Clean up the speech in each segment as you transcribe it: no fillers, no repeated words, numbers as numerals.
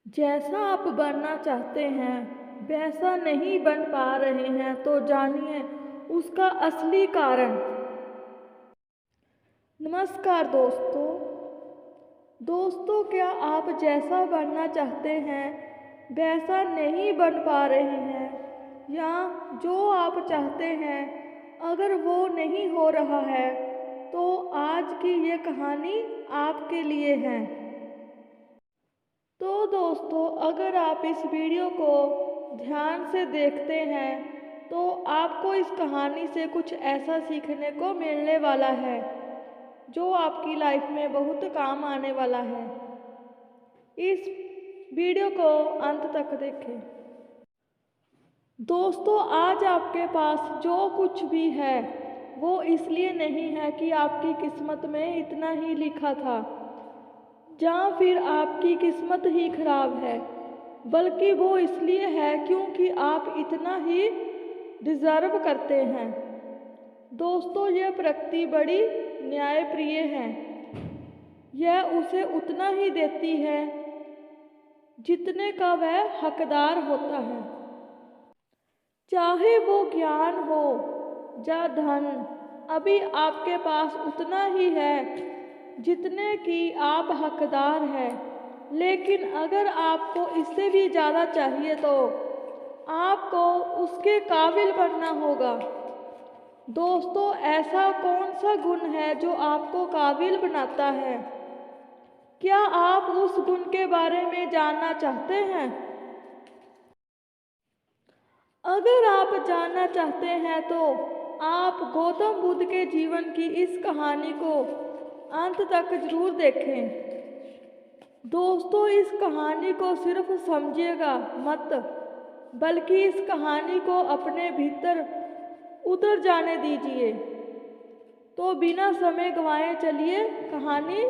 जैसा आप बनना चाहते हैं वैसा नहीं बन पा रहे हैं तो जानिए उसका असली कारण। नमस्कार दोस्तों। क्या आप जैसा बनना चाहते हैं वैसा नहीं बन पा रहे हैं या जो आप चाहते हैं अगर वो नहीं हो रहा है तो आज की ये कहानी आपके लिए है। तो दोस्तों, अगर आप इस वीडियो को ध्यान से देखते हैं तो आपको इस कहानी से कुछ ऐसा सीखने को मिलने वाला है जो आपकी लाइफ में बहुत काम आने वाला है। इस वीडियो को अंत तक देखें। दोस्तों, आज आपके पास जो कुछ भी है वो इसलिए नहीं है कि आपकी किस्मत में इतना ही लिखा था या फिर आपकी किस्मत ही खराब है, बल्कि वो इसलिए है क्योंकि आप इतना ही डिज़र्व करते हैं। दोस्तों, यह प्रकृति बड़ी न्यायप्रिय है। यह उसे उतना ही देती है जितने का वह हकदार होता है। चाहे वो ज्ञान हो या धन, अभी आपके पास उतना ही है जितने की आप हकदार हैं। लेकिन अगर आपको इससे भी ज़्यादा चाहिए तो आपको उसके काबिल बनना होगा। दोस्तों, ऐसा कौन सा गुण है जो आपको काबिल बनाता है? क्या आप उस गुण के बारे में जानना चाहते हैं? अगर आप जानना चाहते हैं तो आप गौतम बुद्ध के जीवन की इस कहानी को अंत तक जरूर देखें। दोस्तों, इस कहानी को सिर्फ समझिएगा मत, बल्कि इस कहानी को अपने भीतर उतर जाने दीजिए। तो बिना समय गंवाए चलिए कहानी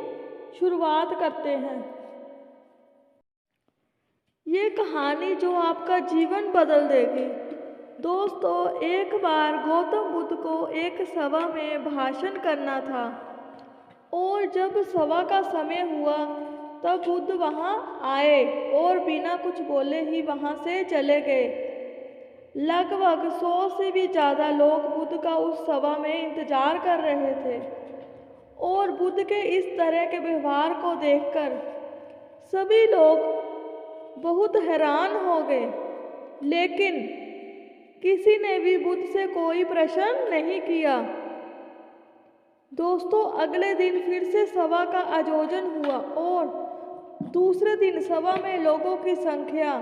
शुरुआत करते हैं। ये कहानी जो आपका जीवन बदल देगी। दोस्तों, एक बार गौतम बुद्ध को एक सभा में भाषण करना था और जब सभा का समय हुआ तब बुद्ध वहाँ आए और बिना कुछ बोले ही वहाँ से चले गए। लगभग 100 से भी ज़्यादा लोग बुद्ध का उस सभा में इंतजार कर रहे थे और बुद्ध के इस तरह के व्यवहार को देखकर सभी लोग बहुत हैरान हो गए, लेकिन किसी ने भी बुद्ध से कोई प्रश्न नहीं किया। दोस्तों, अगले दिन फिर से सभा का आयोजन हुआ और दूसरे दिन सभा में लोगों की संख्या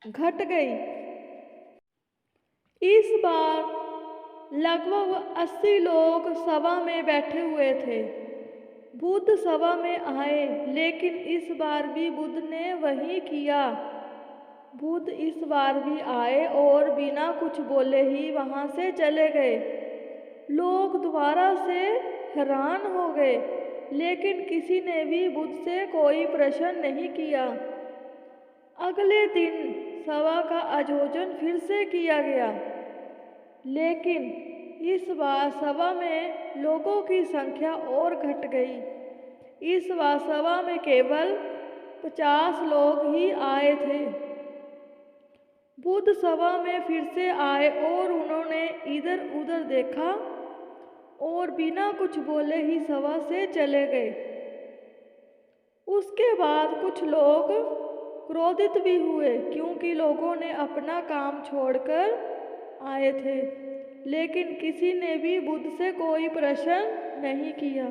घट गई। इस बार लगभग 80 लोग सभा में बैठे हुए थे। बुद्ध सभा में आए, लेकिन इस बार भी बुद्ध ने वही किया। बुद्ध इस बार भी आए और बिना कुछ बोले ही वहाँ से चले गए। लोग दोबारा से हैरान हो गए, लेकिन किसी ने भी बुद्ध से कोई प्रश्न नहीं किया। अगले दिन सभा का आयोजन फिर से किया गया, लेकिन इस बार सभा में लोगों की संख्या और घट गई। इस बार सभा में केवल 50 लोग ही आए थे। बुद्ध सभा में फिर से आए और उन्होंने इधर उधर देखा और बिना कुछ बोले ही सभा से चले गए। उसके बाद कुछ लोग क्रोधित भी हुए क्योंकि लोगों ने अपना काम छोड़कर आए थे, लेकिन किसी ने भी बुद्ध से कोई प्रश्न नहीं किया।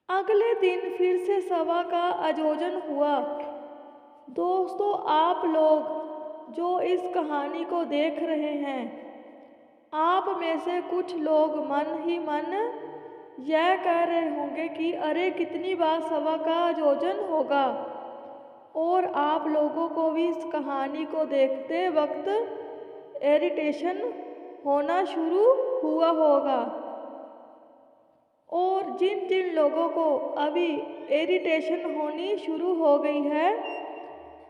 अगले दिन फिर से सभा का आयोजन हुआ। दोस्तों, आप लोग जो इस कहानी को देख रहे हैं, आप में से कुछ लोग मन ही मन यह कह रहे होंगे कि अरे कितनी बार सभा का आयोजन होगा, और आप लोगों को भी इस कहानी को देखते वक्त इरिटेशन होना शुरू हुआ होगा। और जिन जिन लोगों को अभी इरिटेशन होनी शुरू हो गई है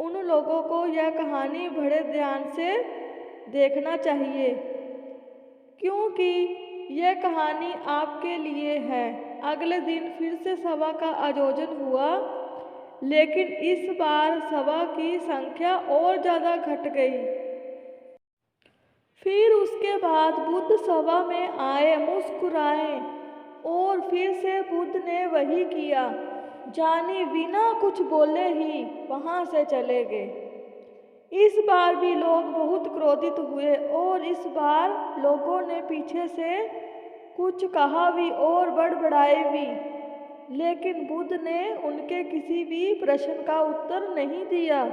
उन लोगों को यह कहानी बड़े ध्यान से देखना चाहिए, क्योंकि यह कहानी आपके लिए है। अगले दिन फिर से सभा का आयोजन हुआ। लेकिन इस बार सभा की संख्या और ज़्यादा घट गई। फिर उसके बाद बुद्ध सभा में आए, मुस्कुराए और फिर से बुद्ध ने वही किया, जानी बिना कुछ बोले ही वहाँ से चले गए। इस बार भी लोग बहुत क्रोधित हुए और इस बार लोगों ने पीछे से कुछ कहा भी और बड़बड़ाए भी, लेकिन बुद्ध ने उनके किसी भी प्रश्न का उत्तर नहीं दिया।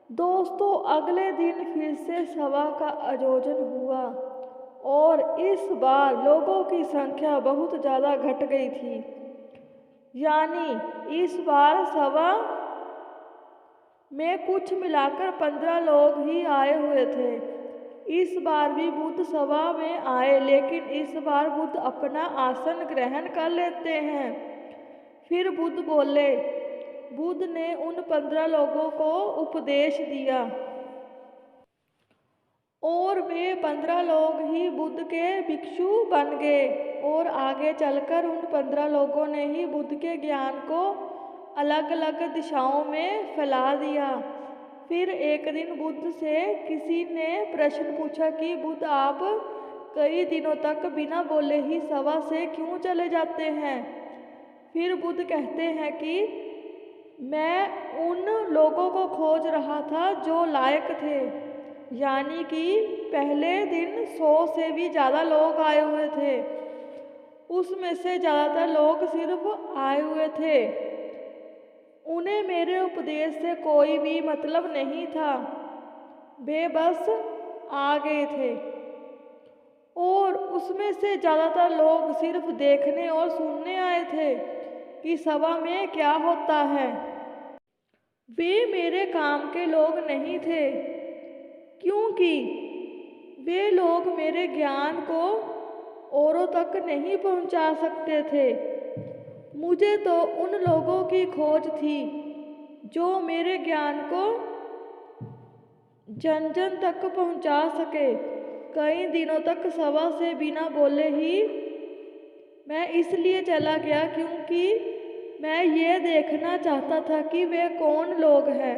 दोस्तों, अगले दिन फिर से सभा का आयोजन हुआ और इस बार लोगों की संख्या बहुत ज़्यादा घट गई थी। यानी इस बार सभा में कुछ मिलाकर 15 लोग ही आए हुए थे। इस बार भी बुद्ध सभा में आए, लेकिन इस बार बुद्ध अपना आसन ग्रहण कर लेते हैं। फिर बुद्ध बोले। बुद्ध ने उन 15 लोगों को उपदेश दिया और वे 15 लोग ही बुद्ध के भिक्षु बन गए और आगे चलकर उन 15 लोगों ने ही बुद्ध के ज्ञान को अलग अलग दिशाओं में फैला दिया। फिर एक दिन बुद्ध से किसी ने प्रश्न पूछा कि बुद्ध, आप कई दिनों तक बिना बोले ही सभा से क्यों चले जाते हैं? फिर बुद्ध कहते हैं कि मैं उन लोगों को खोज रहा था जो लायक थे। यानी कि पहले दिन 100 से भी ज़्यादा लोग आए हुए थे, उसमें से ज़्यादातर लोग सिर्फ आए हुए थे, उन्हें मेरे उपदेश से कोई भी मतलब नहीं था, वे बस आ गए थे। और उसमें से ज़्यादातर लोग सिर्फ देखने और सुनने आए थे कि सभा में क्या होता है। वे मेरे काम के लोग नहीं थे, क्योंकि वे लोग मेरे ज्ञान को औरों तक नहीं पहुंचा सकते थे। मुझे तो उन लोगों की खोज थी जो मेरे ज्ञान को जन जन तक पहुंचा सके। कई दिनों तक सभा से बिना बोले ही मैं इसलिए चला गया क्योंकि मैं ये देखना चाहता था कि वे कौन लोग हैं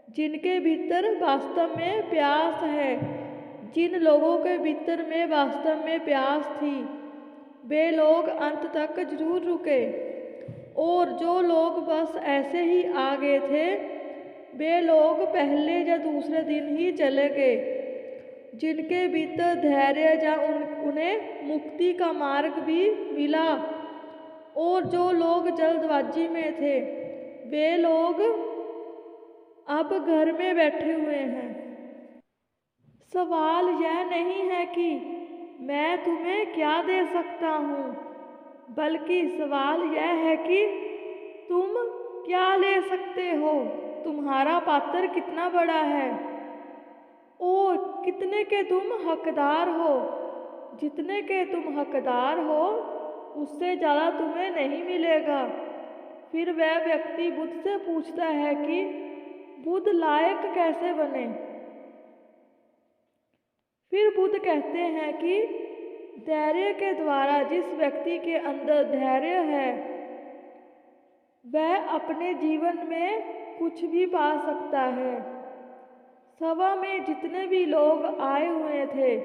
जिनके भीतर वास्तव में प्यास है। जिन लोगों के भीतर में वास्तव में प्यास थी, वे लोग अंत तक जरूर रुके, और जो लोग बस ऐसे ही आ गए थे, वे लोग पहले या दूसरे दिन ही चले गए। जिनके भीतर धैर्य या उन्हें मुक्ति का मार्ग भी मिला, और जो लोग जल्दबाजी में थे, वे लोग अब घर में बैठे हुए हैं। सवाल यह नहीं है कि मैं तुम्हें क्या दे सकता हूँ, बल्कि सवाल यह है कि तुम क्या ले सकते हो। तुम्हारा पात्र कितना बड़ा है और कितने के तुम हकदार हो। जितने के तुम हकदार हो, उससे ज़्यादा तुम्हें नहीं मिलेगा। फिर वह व्यक्ति बुद्ध से पूछता है कि बुद्ध लायक कैसे बने। फिर बुद्ध कहते हैं कि धैर्य के द्वारा जिस व्यक्ति के अंदर धैर्य है, वह अपने जीवन में कुछ भी पा सकता है। सभा में जितने भी लोग आए हुए थे,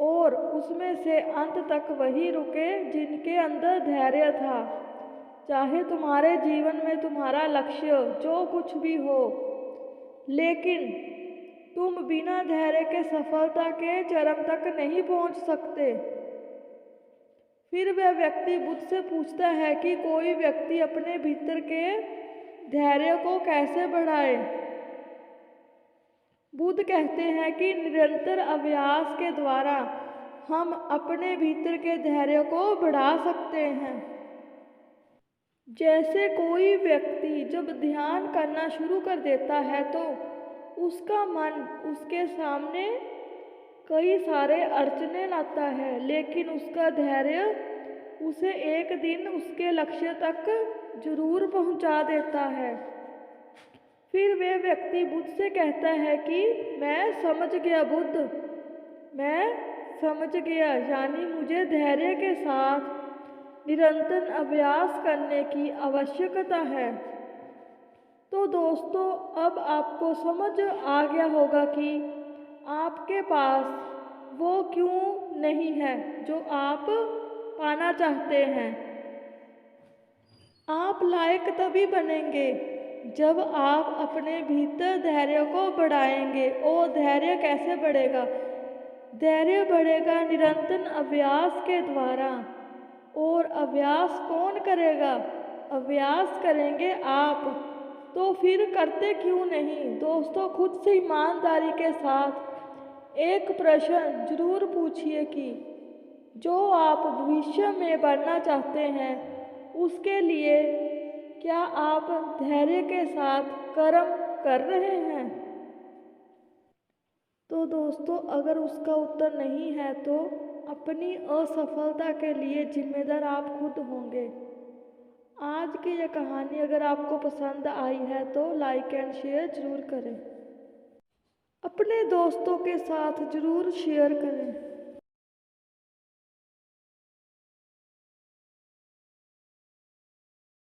और उसमें से अंत तक वही रुके जिनके अंदर धैर्य था। चाहे तुम्हारे जीवन में तुम्हारा लक्ष्य जो कुछ भी हो, लेकिन तुम बिना धैर्य के सफलता के चरम तक नहीं पहुंच सकते। फिर वह व्यक्ति बुद्ध से पूछता है कि कोई व्यक्ति अपने भीतर के धैर्य को कैसे बढ़ाए। बुद्ध कहते हैं कि निरंतर अभ्यास के द्वारा हम अपने भीतर के धैर्य को बढ़ा सकते हैं। जैसे कोई व्यक्ति जब ध्यान करना शुरू कर देता है तो उसका मन उसके सामने कई सारे अड़चनें लाता है, लेकिन उसका धैर्य उसे एक दिन उसके लक्ष्य तक जरूर पहुंचा देता है। फिर वह व्यक्ति बुद्ध से कहता है कि मैं समझ गया बुद्ध, मैं समझ गया। यानी मुझे धैर्य के साथ निरंतर अभ्यास करने की आवश्यकता है। तो दोस्तों, अब आपको समझ आ गया होगा कि आपके पास वो क्यों नहीं है जो आप पाना चाहते हैं। आप लायक तभी बनेंगे जब आप अपने भीतर धैर्य को बढ़ाएंगे। और धैर्य कैसे बढ़ेगा? धैर्य बढ़ेगा निरंतर अभ्यास के द्वारा। और अभ्यास कौन करेगा? अभ्यास करेंगे आप। तो फिर करते क्यों नहीं? दोस्तों, खुद से ईमानदारी के साथ एक प्रश्न जरूर पूछिए कि जो आप भविष्य में बनना चाहते हैं उसके लिए क्या आप धैर्य के साथ कर्म कर रहे हैं? तो दोस्तों, अगर उसका उत्तर नहीं है तो अपनी असफलता के लिए जिम्मेदार आप खुद होंगे। आज की यह कहानी अगर आपको पसंद आई है तो लाइक एंड शेयर ज़रूर करें। अपने दोस्तों के साथ ज़रूर शेयर करें।